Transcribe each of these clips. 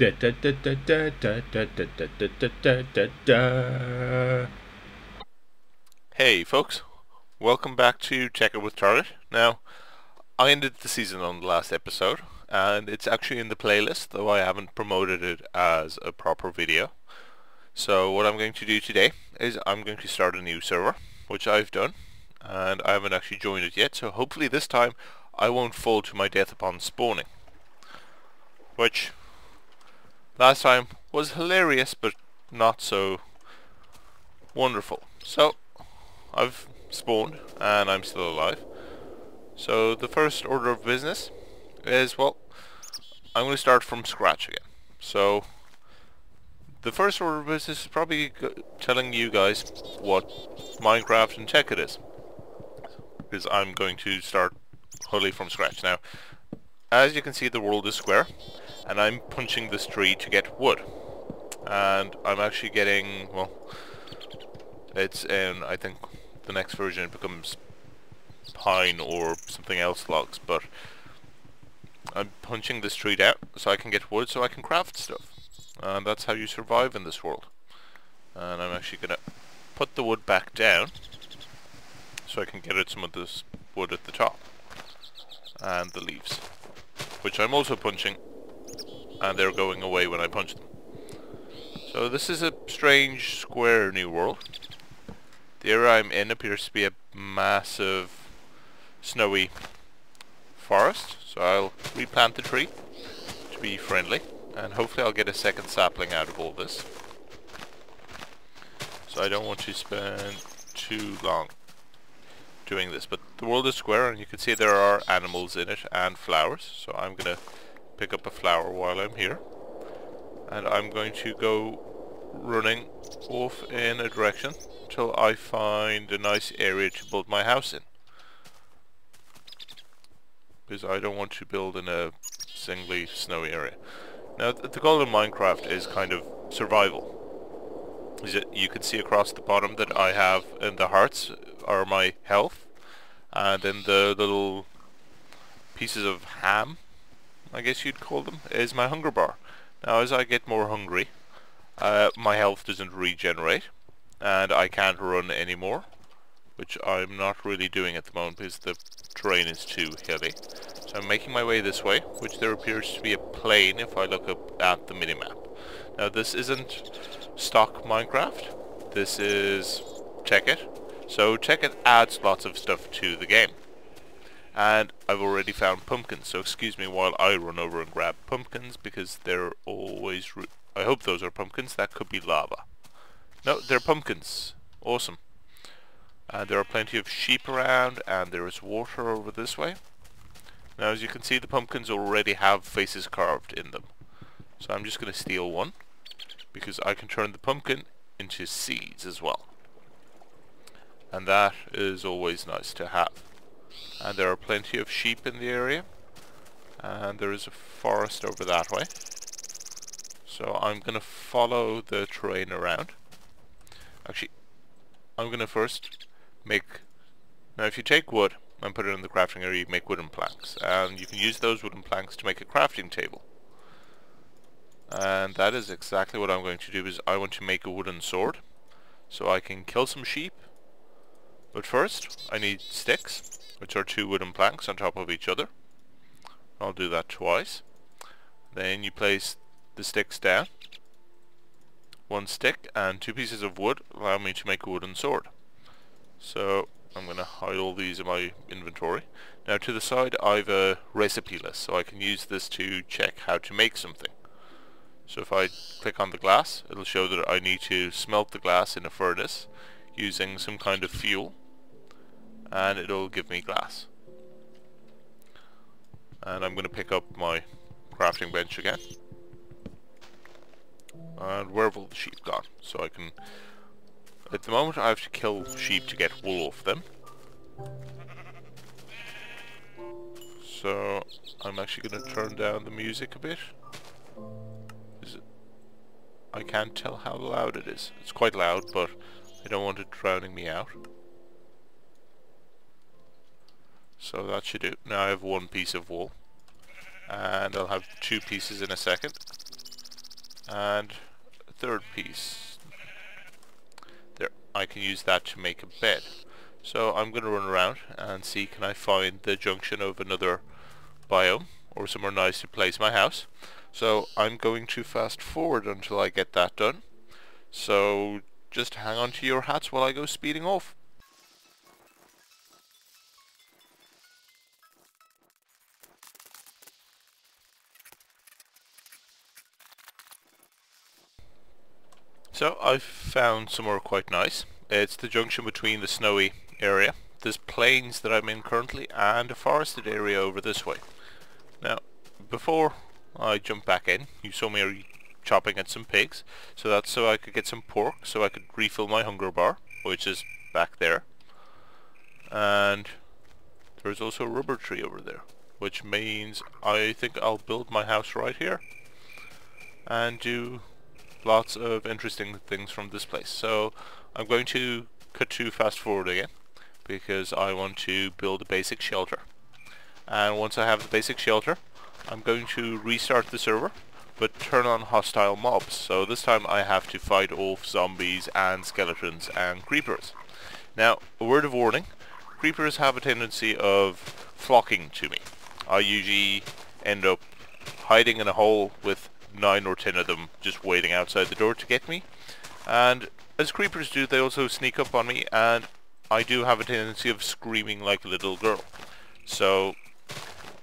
Hey folks, welcome back to Tekkit with Trget. Now, I ended the season on the last episode, and it's actually in the playlist, though I haven't promoted it as a proper video. So what I'm going to do today is I'm going to start a new server, which I've done, and I haven't actually joined it yet, so hopefully this time I won't fall to my death upon spawning. Which, last time was hilarious, but not so wonderful. So, I've spawned, and I'm still alive. So the first order of business is, well, I'm going to start from scratch again. So the first order of business is probably telling you guys what Minecraft and Tekkit is, because I'm going to start wholly from scratch. Now, as you can see, the world is square, and I'm punching this tree to get wood. And I'm actually getting, well, it's in, I think the next version it becomes pine or something else logs, but I'm punching this tree down so I can get wood so I can craft stuff. And that's how you survive in this world. And I'm actually gonna put the wood back down so I can get at some of this wood at the top. And the leaves, which I'm also punching, and they're going away when I punch them. So this is a strange square new world. The area I'm in appears to be a massive snowy forest, so I'll replant the tree to be friendly, and hopefully I'll get a second sapling out of all this. So I don't want to spend too long doing this, but the world is square and you can see there are animals in it and flowers, so I'm gonna pick up a flower while I'm here, and I'm going to go running off in a direction till I find a nice area to build my house in, because I don't want to build in a singly snowy area. Now the goal in Minecraft is kind of survival. You can see across the bottom that I have, in the hearts are my health, and then the little pieces of ham, I guess you'd call them, is my hunger bar. Now as I get more hungry, my health doesn't regenerate, and I can't run anymore, which I'm not really doing at the moment because the terrain is too hilly. So I'm making my way this way, which there appears to be a plain if I look up at the minimap. Now this isn't stock Minecraft, this is Tekkit. So Tekkit adds lots of stuff to the game. And I've already found pumpkins, so excuse me while I run over and grab pumpkins, because they're always... I hope those are pumpkins, that could be lava. No, they're pumpkins. Awesome. And there are plenty of sheep around, and there is water over this way. Now as you can see, the pumpkins already have faces carved in them. So I'm just going to steal one, because I can turn the pumpkin into seeds as well. And that is always nice to have. And there are plenty of sheep in the area, and there is a forest over that way. So I'm going to follow the terrain around. Actually, I'm going to first make... Now if you take wood and put it in the crafting area, you make wooden planks. And you can use those wooden planks to make a crafting table. And that is exactly what I'm going to do, is I want to make a wooden sword, so I can kill some sheep. But first, I need sticks, which are 2 wooden planks on top of each other. I'll do that twice. Then you place the sticks down. 1 stick and 2 pieces of wood allow me to make a wooden sword. So I'm going to hide all these in my inventory. Now to the side I've a recipe list, so I can use this to check how to make something. So if I click on the glass, it'll show that I need to smelt the glass in a furnace using some kind of fuel, and it'll give me glass. And I'm going to pick up my crafting bench again. And where have all the sheep gone? So I can... At the moment I have to kill sheep to get wool off them. So I'm actually going to turn down the music a bit. I can't tell how loud it is. It's quite loud, but I don't want it drowning me out. So that should do. Now I have 1 piece of wool, and I'll have 2 pieces in a second. and a third piece. There, I can use that to make a bed. So I'm going to run around and see can I find the junction of another biome or somewhere nice to place my house. So I'm going to fast forward until I get that done. So just hang on to your hats while I go speeding off. So I've found somewhere quite nice. It's the junction between the snowy area, this plains that I'm in currently, and a forested area over this way. Now, before I jump back in, you saw me chopping at some pigs, so that's so I could get some pork, so I could refill my hunger bar, which is back there. And there's also a rubber tree over there, which means I think I'll build my house right here and do lots of interesting things from this place. So I'm going to cut to fast forward again because I want to build a basic shelter. And once I have the basic shelter, I'm going to restart the server but turn on hostile mobs. So this time I have to fight off zombies and skeletons and creepers. Now, a word of warning, creepers have a tendency of flocking to me. I usually end up hiding in a hole with 9 or 10 of them just waiting outside the door to get me. And as creepers do, they also sneak up on me, and I do have a tendency of screaming like a little girl. So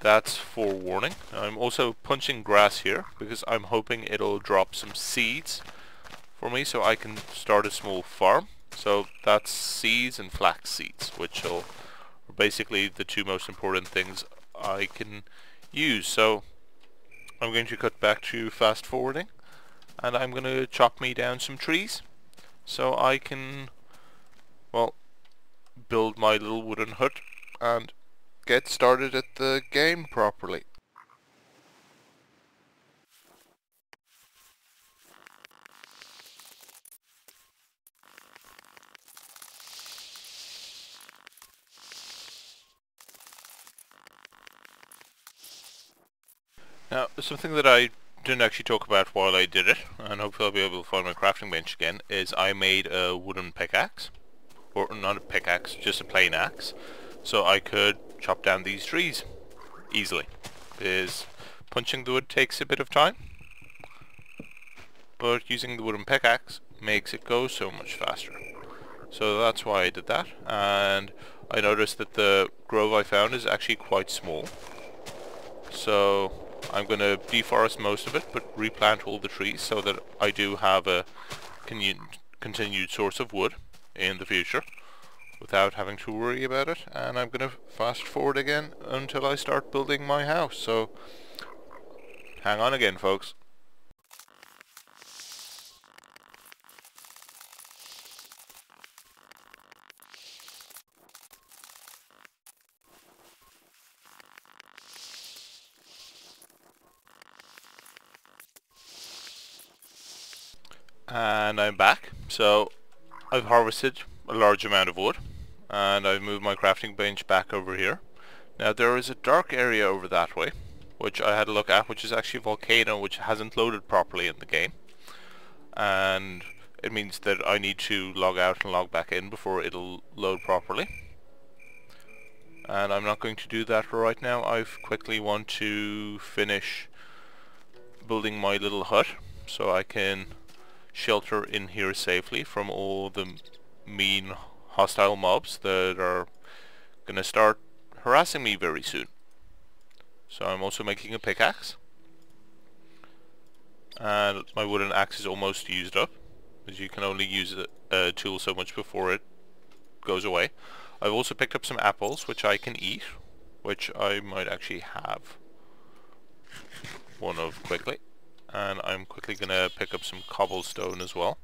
that's forewarning. I'm also punching grass here because I'm hoping it'll drop some seeds for me so I can start a small farm. So that's seeds and flax seeds, which are basically the two most important things I can use. So I'm going to cut back to fast forwarding, and I'm going to chop me down some trees so I can, well, build my little wooden hut and get started at the game properly. Now, something that I didn't actually talk about while I did it, and hopefully I'll be able to find my crafting bench again, is I made a wooden pickaxe. Or not a pickaxe, just a plain axe. So I could chop down these trees easily. Because punching the wood takes a bit of time, but using the wooden pickaxe makes it go so much faster. So that's why I did that, and I noticed that the grove I found is actually quite small. So I'm going to deforest most of it, but replant all the trees so that I do have a continued source of wood in the future without having to worry about it. And I'm going to fast forward again until I start building my house. So hang on again, folks. And I'm back. So I've harvested a large amount of wood, and I've moved my crafting bench back over here. Now there is a dark area over that way, which I had a look at, which is actually a volcano which hasn't loaded properly in the game. And it means that I need to log out and log back in before it'll load properly. And I'm not going to do that right now. I quickly want to finish building my little hut so I can shelter in here safely from all the mean hostile mobs that are gonna start harassing me very soon. So I'm also making a pickaxe, and my wooden axe is almost used up, as you can only use a tool so much before it goes away. I've also picked up some apples which I can eat, which I might actually have one of quickly. And I'm quickly gonna pick up some cobblestone as well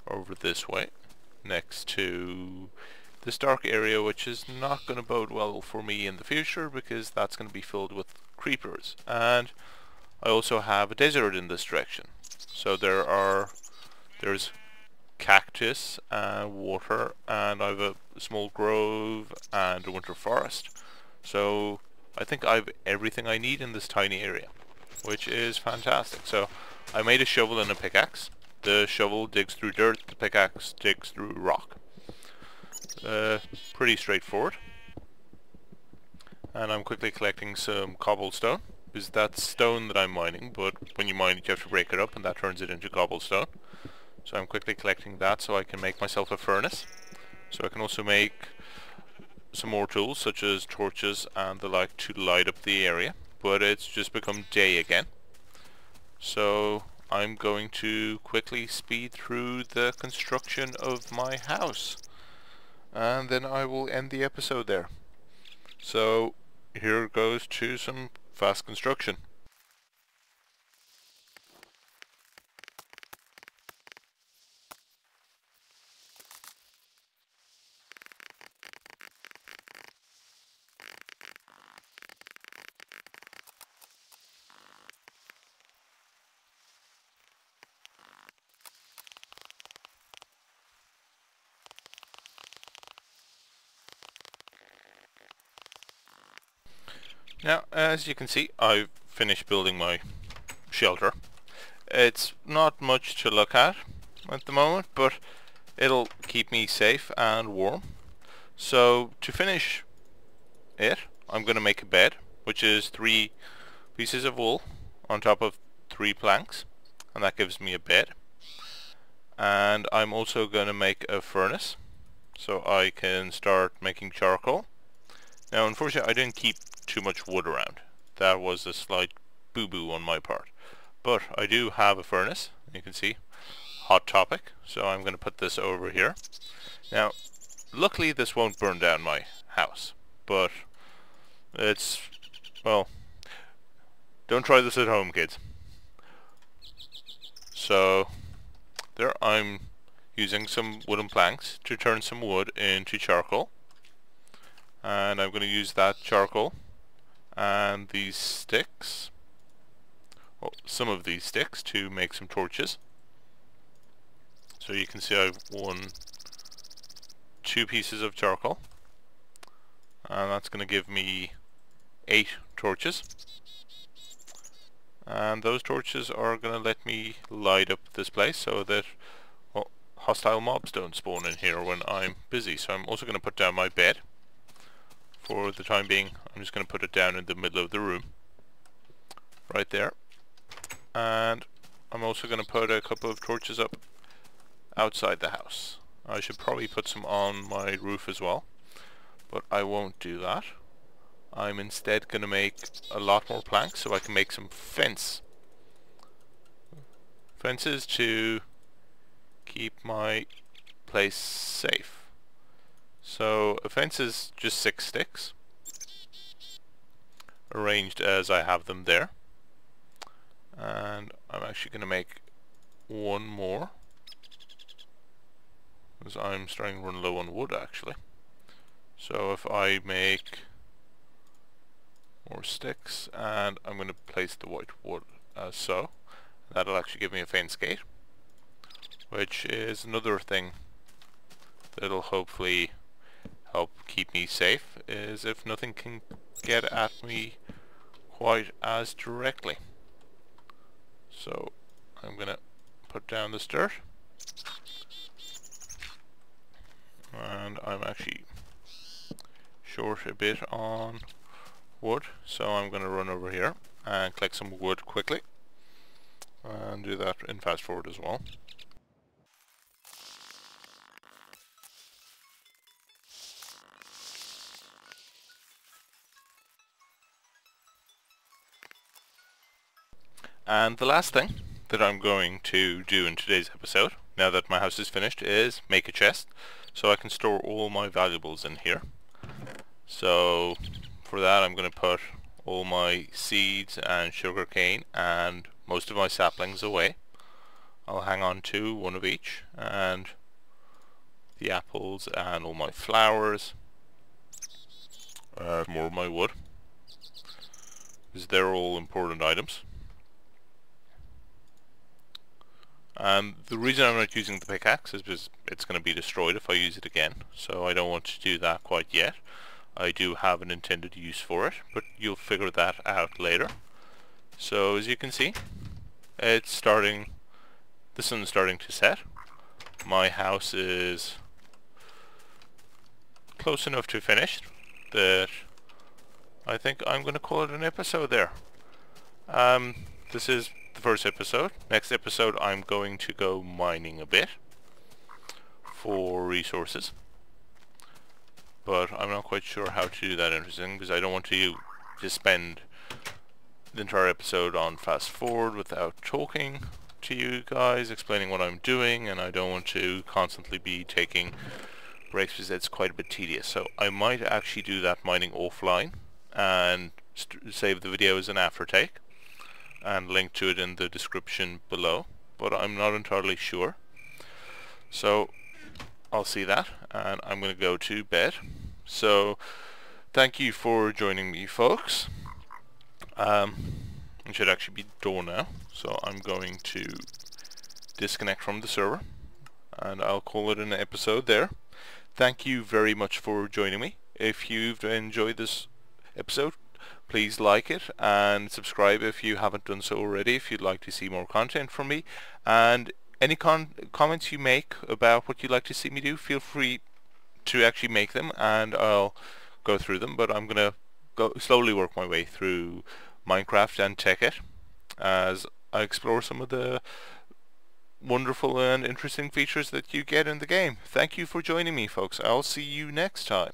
over this way next to this dark area, which is not gonna bode well for me in the future because that's gonna be filled with creepers. And I also have a desert in this direction, so there's cactus and water, and I have a small grove and a winter forest. So I think I have everything I need in this tiny area, which is fantastic. So I made a shovel and a pickaxe. The shovel digs through dirt, the pickaxe digs through rock. Pretty straightforward. And I'm quickly collecting some cobblestone, because that's stone that I'm mining, but when you mine it you have to break it up and that turns it into cobblestone. So I'm quickly collecting that so I can make myself a furnace. So I can also make some more tools such as torches and the like to light up the area, but it's just become day again. So I'm going to quickly speed through the construction of my house, and then I will end the episode there. So here goes to some fast construction. Now, as you can see, I've finished building my shelter. It's not much to look at the moment, but it'll keep me safe and warm. So to finish it, I'm going to make a bed, which is 3 pieces of wool on top of 3 planks, and that gives me a bed. And I'm also going to make a furnace, so I can start making charcoal. Now unfortunately I didn't keep too much wood around. That was a slight boo-boo on my part. But I do have a furnace, you can see, hot topic, so I'm going to put this over here. Now luckily this won't burn down my house, but it's, well, don't try this at home, kids. So there, I'm using some wooden planks to turn some wood into charcoal, and I'm going to use that charcoal and these sticks, well, some of these sticks, to make some torches. So you can see I've 2 pieces of charcoal, and that's going to give me 8 torches, and those torches are going to let me light up this place so that, well, hostile mobs don't spawn in here when I'm busy. So I'm also going to put down my bed. For the time being, I'm just going to put it down in the middle of the room, right there. And I'm also going to put a couple of torches up outside the house. I should probably put some on my roof as well, but I won't do that. I'm instead going to make a lot more planks so I can make some fences to keep my place safe. So a fence is just 6 sticks, arranged as I have them there. And I'm actually going to make one more, because I'm starting to run low on wood actually. So if I make more sticks, and I'm going to place the white wood as so, that'll actually give me a fence gate, which is another thing that'll hopefully help keep me safe, is if nothing can get at me quite as directly. So I'm going to put down this dirt, and I'm actually short a bit on wood, so I'm going to run over here and collect some wood quickly, and do that in fast forward as well. And the last thing that I'm going to do in today's episode, now that my house is finished, is make a chest so I can store all my valuables in here. So for that I'm going to put all my seeds and sugarcane and most of my saplings away. I'll hang on to one of each, and the apples and all my flowers, more of my wood, because they're all important items. And the reason I'm not using the pickaxe is because it's going to be destroyed if I use it again, so I don't want to do that quite yet. I do have an intended use for it, but you'll figure that out later. So as you can see, it's starting, the sun's starting to set. My house is close enough to finished that I think I'm going to call it an episode there. This is the first episode. Next episode I'm going to go mining a bit for resources, but I'm not quite sure how to do that interesting, because I don't want to just spend the entire episode on fast forward without talking to you guys, explaining what I'm doing, and I don't want to constantly be taking breaks because it's quite a bit tedious. So I might actually do that mining offline and save the video as an aftertake and link to it in the description below, but I'm not entirely sure. So I'll see that, and I'm going to go to bed. So thank you for joining me, folks. It should actually be dawn now, so I'm going to disconnect from the server and I'll call it an episode there. Thank you very much for joining me. If you've enjoyed this episode, please like it and subscribe if you haven't done so already, if you'd like to see more content from me. And any comments you make about what you'd like to see me do, feel free to actually make them and I'll go through them. But I'm going to slowly work my way through Minecraft and Tekkit as I explore some of the wonderful and interesting features that you get in the game. Thank you for joining me, folks. I'll see you next time.